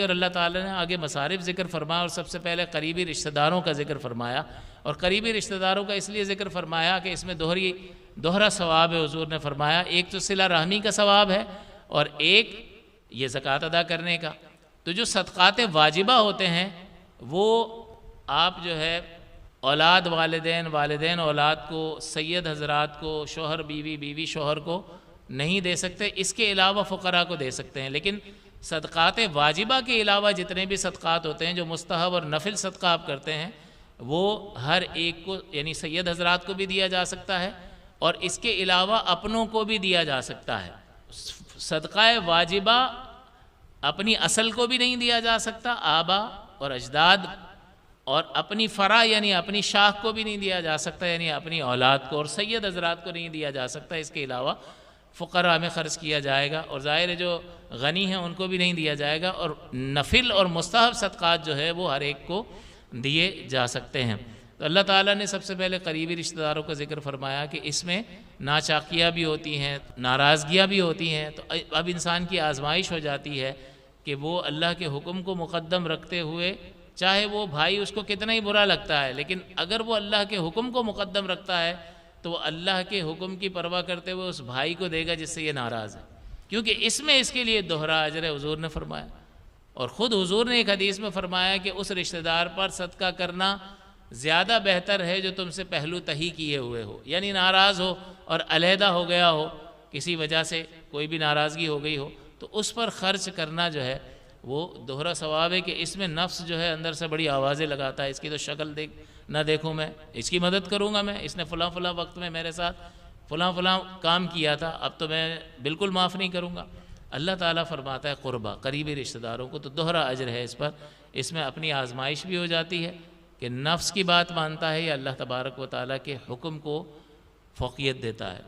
اور اللہ تعالیٰ نے آگے مصارف ذکر فرمایا اور سب سے پہلے قریبی رشتہ داروں کا ذکر فرمایا، اور قریبی رشتہ داروں کا اس لیے ذکر فرمایا کہ اس میں دوہرا ثواب ہے۔ حضور نے فرمایا ایک تو صلہ رحمی کا ثواب ہے اور ایک یہ زکوٰۃ ادا کرنے کا۔ تو جو صدقات واجبہ ہوتے ہیں وہ آپ جو ہے اولاد والدین اولاد کو، سید حضرات کو، شوہر بیوی بیوی شوہر کو نہیں دے سکتے، اس کے علاوہ فقراء کو دے سکتے ہیں۔ لیکن صدقات واجبہ کے علاوہ جتنے بھی صدقات ہوتے ہیں جو مستحب اور نفل صدقہ آپ کرتے ہیں وہ ہر ایک کو، یعنی سید حضرات کو بھی دیا جا سکتا ہے اور اس کے علاوہ اپنوں کو بھی دیا جا سکتا ہے۔ صدقہ واجبہ اپنی اصل کو بھی نہیں دیا جا سکتا، آبا اور اجداد، اور اپنی فرع یعنی اپنی شاخ کو بھی نہیں دیا جا سکتا، یعنی اپنی اولاد کو اور سید حضرات کو نہیں دیا جا سکتا۔ اس کے علاوہ فقراء میں خرچ کیا جائے گا، اور ظاہر ہے جو غنی ہیں ان کو بھی نہیں دیا جائے گا، اور نفل اور مستحب صدقات جو ہے وہ ہر ایک کو دیے جا سکتے ہیں۔ تو اللہ تعالیٰ نے سب سے پہلے قریبی رشتہ داروں کا ذکر فرمایا کہ اس میں ناچاکیاں بھی ہوتی ہیں، ناراضگیاں بھی ہوتی ہیں، تو اب انسان کی آزمائش ہو جاتی ہے کہ وہ اللہ کے حکم کو مقدم رکھتے ہوئے، چاہے وہ بھائی اس کو کتنا ہی برا لگتا ہے، لیکن اگر وہ اللہ کے حکم کو مقدم رکھتا ہے تو وہ اللہ کے حکم کی پرواہ کرتے ہوئے اس بھائی کو دے گا جس سے یہ ناراض ہے، کیونکہ اس میں اس کے لیے دوہرا اجر ہے، حضور نے فرمایا۔ اور خود حضور نے ایک حدیث میں فرمایا کہ اس رشتہ دار پر صدقہ کرنا زیادہ بہتر ہے جو تم سے پہلو تہی کیے ہوئے ہو، یعنی ناراض ہو اور علیحدہ ہو گیا ہو، کسی وجہ سے کوئی بھی ناراضگی ہو گئی ہو، تو اس پر خرچ کرنا جو ہے وہ دوہرا ثواب ہے کہ اس میں نفس جو ہے اندر سے بڑی آوازیں لگاتا ہے، اس کی تو شکل نہ دیکھوں میں، اس کی مدد کروں گا میں، اس نے فلاں وقت میں میرے ساتھ فلاں کام کیا تھا، اب تو میں بالکل معاف نہیں کروں گا۔ اللہ تعالیٰ فرماتا ہے قربا، قریبی رشتہ داروں کو تو دوہرا اجر ہے اس پر۔ اس میں اپنی آزمائش بھی ہو جاتی ہے کہ نفس کی بات مانتا ہے یا اللہ تبارک و تعالیٰ کے حکم کو فوقیت دیتا ہے۔